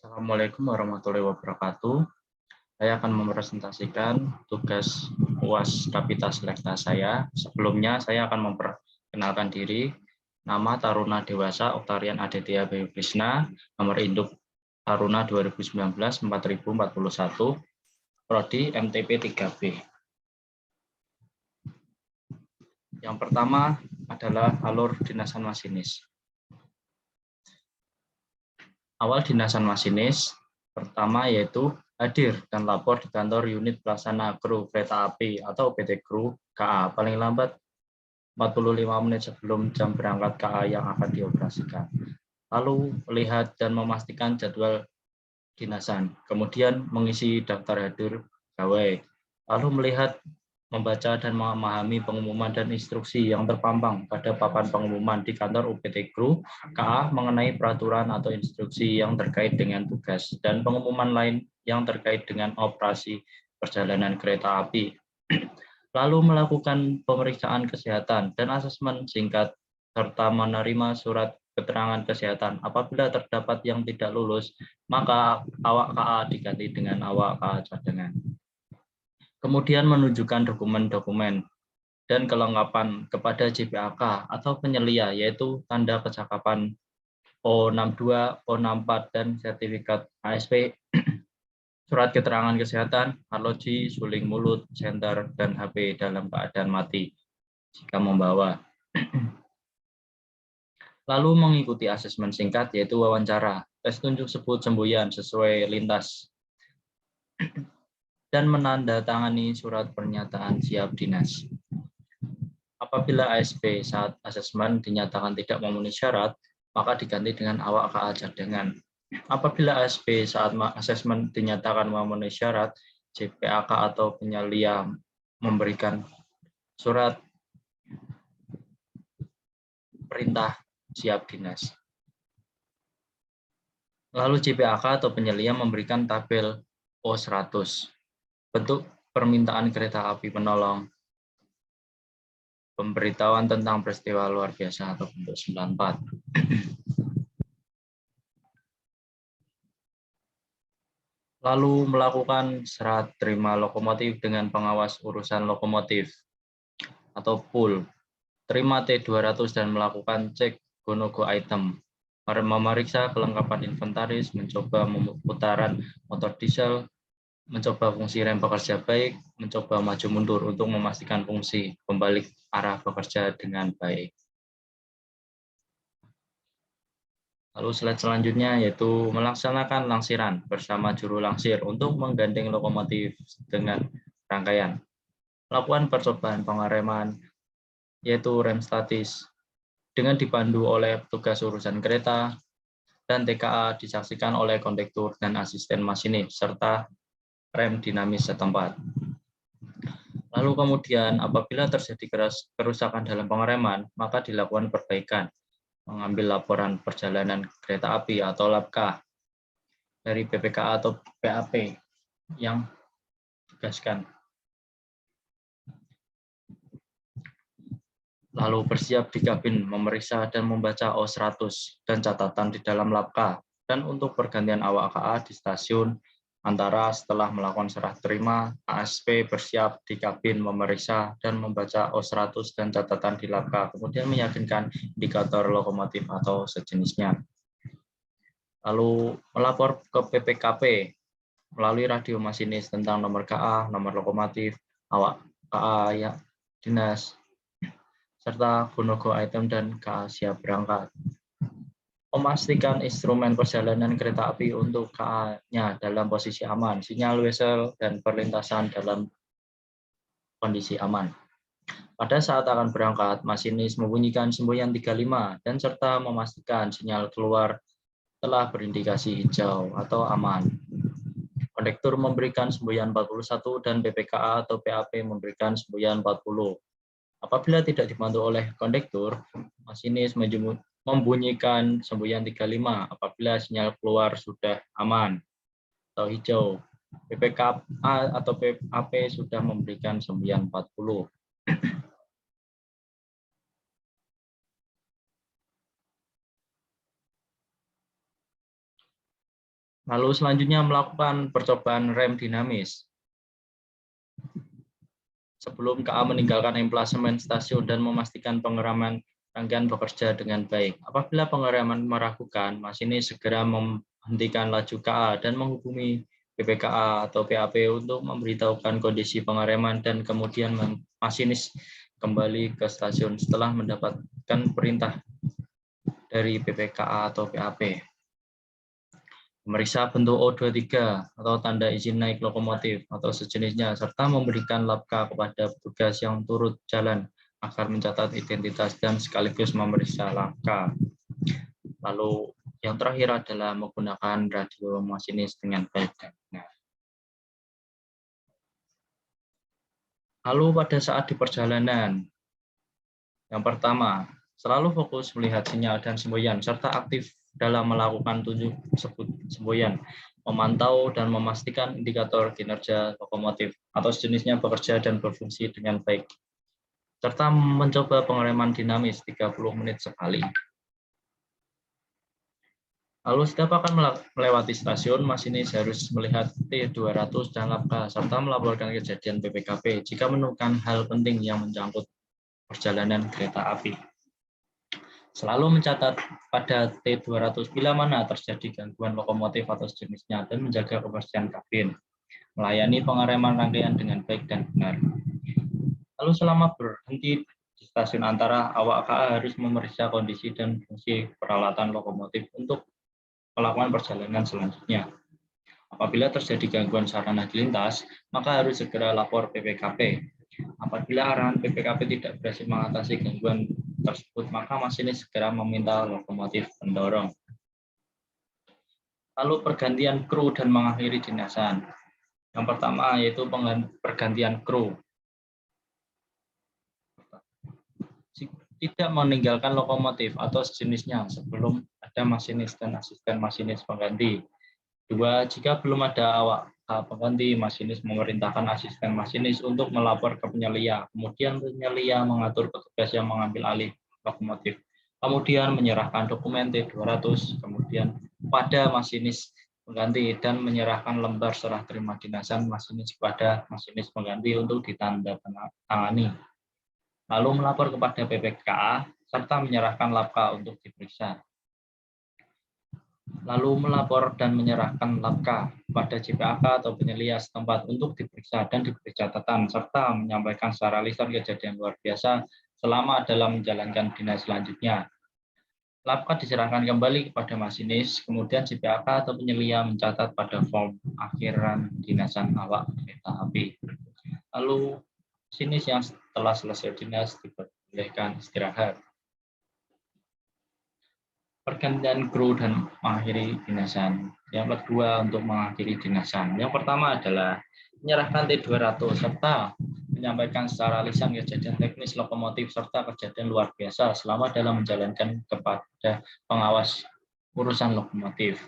Assalamualaikum warahmatullahi wabarakatuh. Saya akan mempresentasikan tugas UAS Kapita Selekta saya. Sebelumnya saya akan memperkenalkan diri. Nama Taruna Dewasa Oktarian Aditya Bayu Krishna, nomor induk Taruna 2019 4041, Prodi MTP 3B. Yang pertama adalah alur dinasan masinis. Awal dinasan masinis pertama yaitu hadir dan lapor di kantor unit pelaksana kru kereta api atau PT Kru KA paling lambat 45 menit sebelum jam berangkat KA yang akan dioperasikan. Lalu melihat dan memastikan jadwal dinasan, kemudian mengisi daftar hadir pegawai. Lalu melihat, membaca dan memahami pengumuman dan instruksi yang terpampang pada papan pengumuman di kantor UPT Kru KA mengenai peraturan atau instruksi yang terkait dengan tugas dan pengumuman lain yang terkait dengan operasi perjalanan kereta api. Lalu melakukan pemeriksaan kesehatan dan asesmen singkat serta menerima surat keterangan kesehatan. Apabila terdapat yang tidak lulus, maka awak KA diganti dengan awak KA cadangan. Kemudian menunjukkan dokumen-dokumen dan kelengkapan kepada JPAK atau penyelia, yaitu tanda kecakapan O62, O64, dan sertifikat ASP, surat keterangan kesehatan, arloji, suling mulut, senter, dan HP dalam keadaan mati jika membawa. Lalu mengikuti asesmen singkat, yaitu wawancara, tes tunjuk sebut semboyan sesuai lintas, dan menandatangani surat pernyataan siap dinas. Apabila ASP saat asesmen dinyatakan tidak memenuhi syarat, maka diganti dengan awak KA cadangan. Apabila ASP saat asesmen dinyatakan memenuhi syarat, JPAK atau penyelia memberikan surat perintah siap dinas. Lalu JPAK atau penyelia memberikan tabel O100, bentuk permintaan kereta api penolong, pemberitahuan tentang peristiwa luar biasa atau bentuk 94. Lalu melakukan serah terima lokomotif dengan pengawas urusan lokomotif atau pool, terima T200 dan melakukan cek go-no-go item, memeriksa kelengkapan inventaris, mencoba putaran motor diesel, mencoba fungsi rem bekerja baik, mencoba maju mundur untuk memastikan fungsi pembalik arah bekerja dengan baik. Lalu slide selanjutnya yaitu melaksanakan langsiran bersama juru langsir untuk menggandeng lokomotif dengan rangkaian. Melakukan percobaan pengereman yaitu rem statis dengan dipandu oleh petugas urusan kereta, dan TKA disaksikan oleh kondektur dan asisten masinis serta rem dinamis setempat. Lalu kemudian apabila terjadi kerusakan dalam pengereman, maka dilakukan perbaikan, mengambil laporan perjalanan kereta api atau LAPK dari PPKA atau PAP yang ditugaskan. Lalu bersiap di kabin memeriksa dan membaca O100 dan catatan di dalam LAPK, dan untuk pergantian awak KA di stasiun antara setelah melakukan serah terima, ASP bersiap di kabin memeriksa dan membaca O100 dan catatan di LAPK, kemudian meyakinkan indikator lokomotif atau sejenisnya. Lalu melapor ke PPKP melalui radio masinis tentang nomor KA, nomor lokomotif, awak KA ya dinas, serta go-no-go item dan KA siap berangkat. Memastikan instrumen perjalanan kereta api untuk KA-nya dalam posisi aman, sinyal whistle dan perlintasan dalam kondisi aman. Pada saat akan berangkat, masinis membunyikan semboyan 35 dan serta memastikan sinyal keluar telah berindikasi hijau atau aman. Kondektur memberikan semboyan 41 dan PPKA atau PAP memberikan semboyan 40. Apabila tidak dibantu oleh kondektur, masinis membunyikan semboyan 35 apabila sinyal keluar sudah aman atau hijau. PPKA atau PAP sudah memberikan semboyan 40. Lalu selanjutnya melakukan percobaan rem dinamis. Sebelum KA meninggalkan emplasemen stasiun dan memastikan pengereman rangkaian bekerja dengan baik. Apabila pengereman meragukan, masinis segera menghentikan laju KA dan menghubungi PPKA atau PAP untuk memberitahukan kondisi pengereman dan kemudian masinis kembali ke stasiun setelah mendapatkan perintah dari PPKA atau PAP. Memeriksa bentuk O23 atau tanda izin naik lokomotif atau sejenisnya, serta memberikan labka kepada petugas yang turut jalan agar mencatat identitas dan sekaligus memeriksa labka. Lalu yang terakhir adalah menggunakan radio masinis dengan baik dan benar. Lalu pada saat di perjalanan, yang pertama, selalu fokus melihat sinyal dan semboyan, serta aktif dalam melakukan tunjuk semboyan, memantau dan memastikan indikator kinerja lokomotif atau sejenisnya bekerja dan berfungsi dengan baik, serta mencoba pengereman dinamis 30 menit sekali. Lalu setiap akan melewati stasiun, masinis harus melihat T200 dan labka, serta melaporkan kejadian PPKP jika menemukan hal penting yang menyangkut perjalanan kereta api. Selalu mencatat pada T200 bila mana terjadi gangguan lokomotif atau sejenisnya dan menjaga kebersihan kabin. Melayani pengereman rangkaian dengan baik dan benar. Lalu selama berhenti di stasiun antara, awak KA harus memeriksa kondisi dan fungsi peralatan lokomotif untuk melakukan perjalanan selanjutnya. Apabila terjadi gangguan sarana di lintas, maka harus segera lapor PPKP. Apabila arahan PPKP tidak berhasil mengatasi gangguan tersebut, maka masinis segera meminta lokomotif pendorong. Lalu pergantian kru dan mengakhiri dinasan. Yang pertama yaitu pergantian kru. Tidak meninggalkan lokomotif atau sejenisnya sebelum ada masinis dan asisten masinis pengganti. 2. Jika belum ada awak pengganti, masinis memerintahkan asisten masinis untuk melapor ke penyelia. Kemudian penyelia mengatur petugas yang mengambil alih lokomotif. Kemudian menyerahkan dokumen T200, kemudian pada masinis pengganti dan menyerahkan lembar serah terima dinasan masinis kepada masinis pengganti untuk ditandatangani. Lalu melapor kepada PPKA serta menyerahkan labka untuk diperiksa. Lalu melapor dan menyerahkan labka pada JPAK atau penyelia setempat untuk diperiksa dan diberi catatan, serta menyampaikan secara lisan kejadian luar biasa selama dalam menjalankan dinas selanjutnya. Labka diserahkan kembali kepada masinis, kemudian JPAK atau penyelia mencatat pada form akhiran dinasan awak kereta api. Lalu masinis yang setelah selesai dinas diperbolehkan istirahat. Pergantian kru dan mengakhiri dinasan. Yang kedua untuk mengakhiri dinasan. Yang pertama adalah menyerahkan T200 serta menyampaikan secara lisan kejadian teknis lokomotif serta kejadian luar biasa selama dalam menjalankan kepada pengawas urusan lokomotif.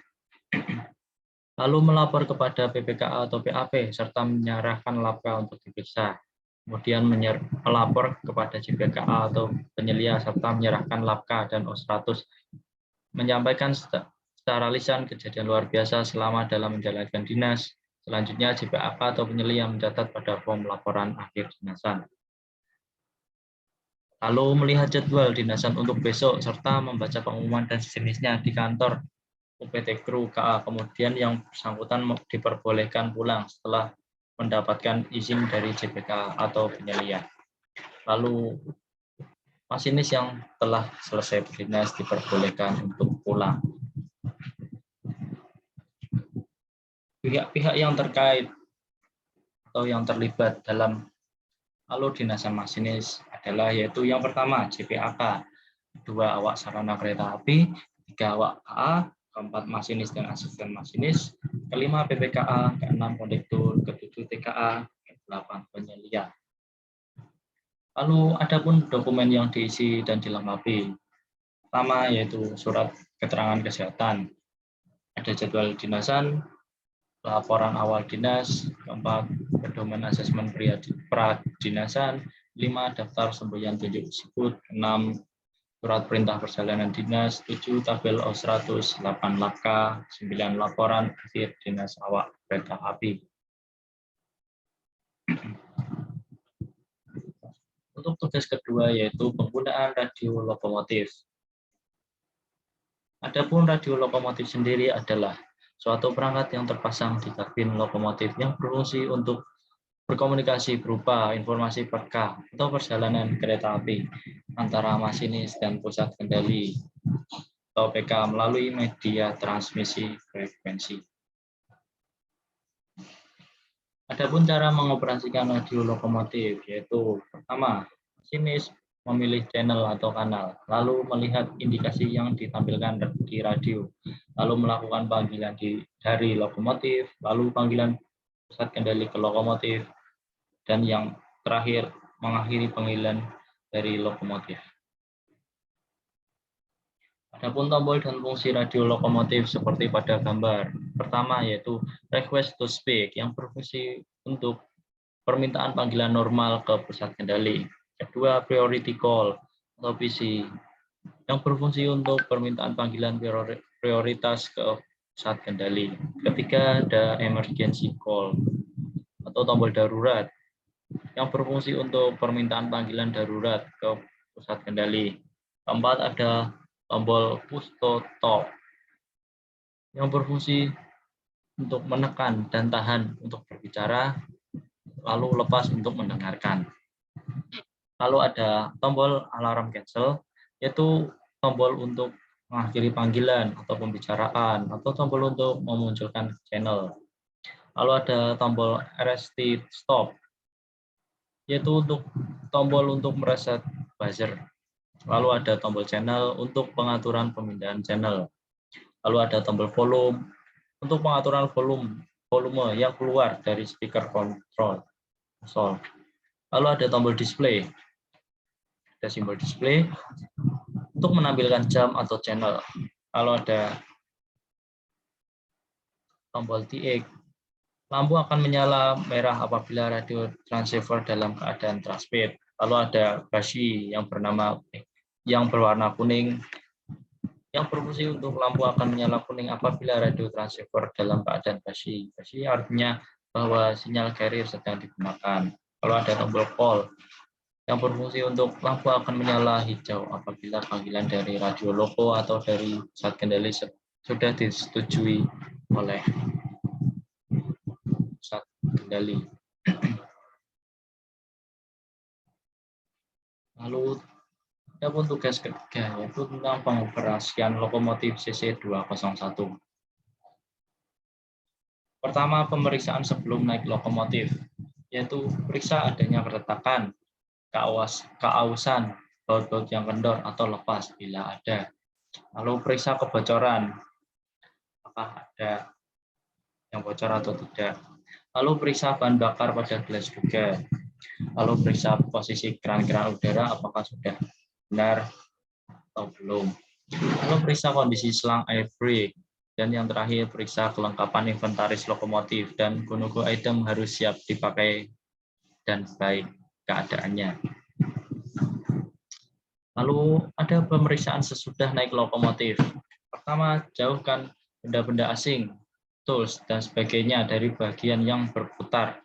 Lalu melapor kepada PPKA atau PAP serta menyerahkan labka untuk diperiksa. Kemudian melapor kepada JPKA atau penyelia serta menyerahkan labka dan O100, menyampaikan secara lisan kejadian luar biasa selama dalam menjalankan dinas. Selanjutnya JPAK atau penyelia mencatat pada form laporan akhir dinasan. Lalu melihat jadwal dinasan untuk besok serta membaca pengumuman dan sejenisnya di kantor UPT Kru KA. Kemudian yang bersangkutan diperbolehkan pulang setelah mendapatkan izin dari JPK atau penyelia. Lalu masinis yang telah selesai berdinas diperbolehkan untuk pulang. Pihak-pihak yang terkait atau yang terlibat dalam alur dinasan masinis adalah yaitu yang pertama JPAK, kedua awak sarana kereta api, 3 awak KA, keempat masinis dan asisten masinis, kelima PPKA, keenam kondektur, ketujuh TKA, ke-8 penyelia. Lalu adapun dokumen yang diisi dan dilengkapi. Pertama yaitu surat keterangan kesehatan, ada jadwal dinasan, laporan awal dinas, keempat pedoman asesmen pradinasan, 5 daftar semboyan tunjuk tersebut, 6 surat perintah perjalanan dinas, 7 tabel O100, 8 laka, 9 laporan akhir dinas awak kereta api. Untuk tugas kedua yaitu penggunaan radio lokomotif. Adapun radio lokomotif sendiri adalah suatu perangkat yang terpasang di kabin lokomotif yang berfungsi untuk berkomunikasi berupa informasi peka atau perjalanan kereta api antara masinis dan pusat kendali atau PK melalui media transmisi frekuensi. Adapun cara mengoperasikan radio lokomotif yaitu pertama, masinis memilih channel atau kanal, lalu melihat indikasi yang ditampilkan di radio, lalu melakukan panggilan dari lokomotif, lalu panggilan pusat kendali ke lokomotif, dan yang terakhir mengakhiri panggilan dari lokomotif. Adapun tombol dan fungsi radio lokomotif seperti pada gambar. Pertama yaitu request to speak yang berfungsi untuk permintaan panggilan normal ke pusat kendali. Kedua, priority call atau PC yang berfungsi untuk permintaan panggilan prioritas ke pusat kendali. Ketiga, ada emergency call atau tombol darurat yang berfungsi untuk permintaan panggilan darurat ke pusat kendali. Keempat, ada tombol push to talk yang berfungsi untuk menekan dan tahan untuk berbicara, lalu lepas untuk mendengarkan. Lalu ada tombol alarm cancel, yaitu tombol untuk mengakhiri panggilan atau pembicaraan, atau tombol untuk memunculkan channel. Lalu ada tombol arrested stop, yaitu untuk tombol untuk mereset buzzer. Lalu ada tombol channel untuk pengaturan pemindahan channel. Lalu ada tombol volume untuk pengaturan volume yang keluar dari speaker control. Lalu ada tombol display. Ada simbol display untuk menampilkan jam atau channel. Lalu ada tombol TX. Lampu akan menyala merah apabila radio transceiver dalam keadaan transmit. Lalu ada basi yang berwarna kuning yang berfungsi untuk lampu akan menyala kuning apabila radio transceiver dalam keadaan basi. Basi artinya bahwa sinyal carrier sedang digunakan. Lalu ada tombol call yang berfungsi untuk lampu akan menyala hijau apabila panggilan dari radio loko atau dari pusat kendali sudah disetujui oleh pusat kendali. Lalu adapun tugas ketiga yaitu tentang pengoperasian lokomotif CC201. Pertama, pemeriksaan sebelum naik lokomotif, yaitu periksa adanya keretakan, keausan, baut-baut yang kendor atau lepas bila ada. Lalu periksa kebocoran, apakah ada yang bocor atau tidak. Lalu periksa bahan bakar pada gelas juga. Lalu periksa posisi keran-keran udara, apakah sudah benar atau belum. Lalu periksa kondisi selang air brake. Dan yang terakhir, periksa kelengkapan inventaris lokomotif dan gunung item harus siap dipakai dan baik keadaannya. Lalu ada pemeriksaan sesudah naik lokomotif. Pertama, jauhkan benda-benda asing, tools, dan sebagainya dari bagian yang berputar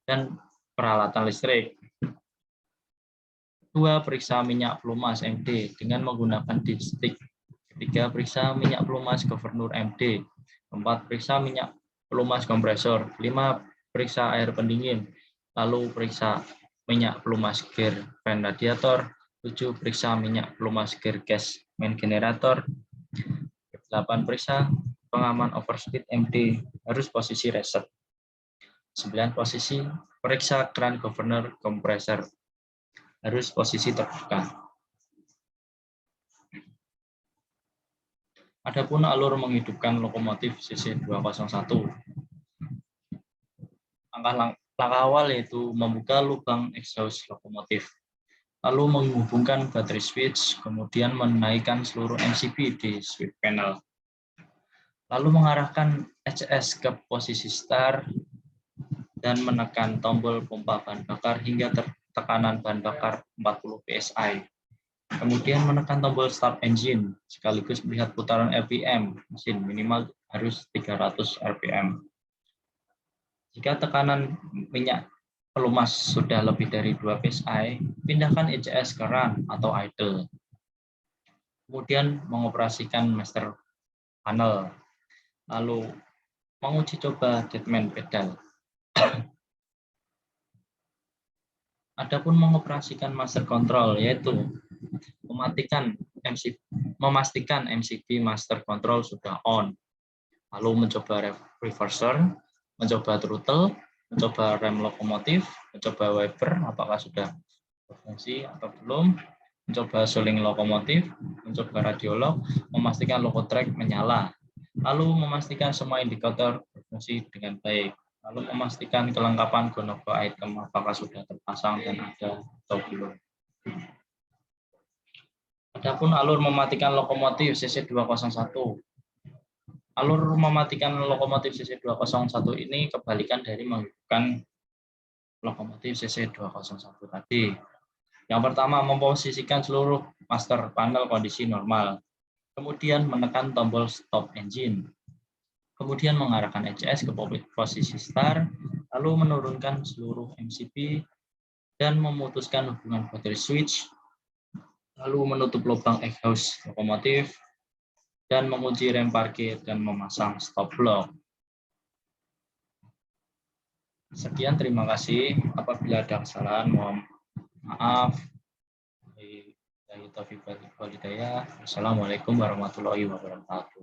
dan peralatan listrik. Kedua, periksa minyak pelumas MD dengan menggunakan dipstick. Ketiga, periksa minyak pelumas gubernur MD. Keempat, periksa minyak pelumas kompresor. 5, periksa air pendingin. Lalu periksa minyak pelumas gear fan radiator. 7, periksa minyak pelumas gear gas main generator. 8, periksa pengaman overspeed MD, harus posisi reset. 9, posisi periksa keran governor kompresor, harus posisi terbuka. Adapun alur menghidupkan lokomotif CC201. Langkah awal yaitu membuka lubang exhaust lokomotif, lalu menghubungkan baterai switch, kemudian menaikkan seluruh MCB di switch panel, lalu mengarahkan HS ke posisi start dan menekan tombol pompa bahan bakar hingga tekanan bahan bakar 40 PSI. Kemudian menekan tombol start engine, sekaligus melihat putaran RPM mesin minimal harus 300 RPM. Jika tekanan minyak pelumas sudah lebih dari 2 psi, pindahkan ECS ke run atau idle. Kemudian mengoperasikan master panel, lalu menguji coba deadman pedal. Adapun mengoperasikan master control, yaitu memastikan MCB master control sudah on, lalu mencoba reverser, mencoba throttle, mencoba rem lokomotif, mencoba wiper apakah sudah berfungsi atau belum, mencoba suling lokomotif, mencoba radiolog, memastikan loco track menyala, lalu memastikan semua indikator berfungsi dengan baik, lalu memastikan kelengkapan go-no-go item apakah sudah terpasang dan ada atau belum. Adapun alur mematikan lokomotif CC201. Alur mematikan lokomotif CC201 ini kebalikan dari menghidupkan lokomotif CC201 tadi. Yang pertama, memposisikan seluruh master panel kondisi normal. Kemudian menekan tombol stop engine. Kemudian mengarahkan ECS ke posisi start, lalu menurunkan seluruh MCB dan memutuskan hubungan battery switch, lalu menutup lubang exhaust lokomotif, dan mengunci rem parkir dan memasang stop block. Sekian, terima kasih. Apabila ada kesalahan, mohon maaf. Assalamualaikum warahmatullahi wabarakatuh.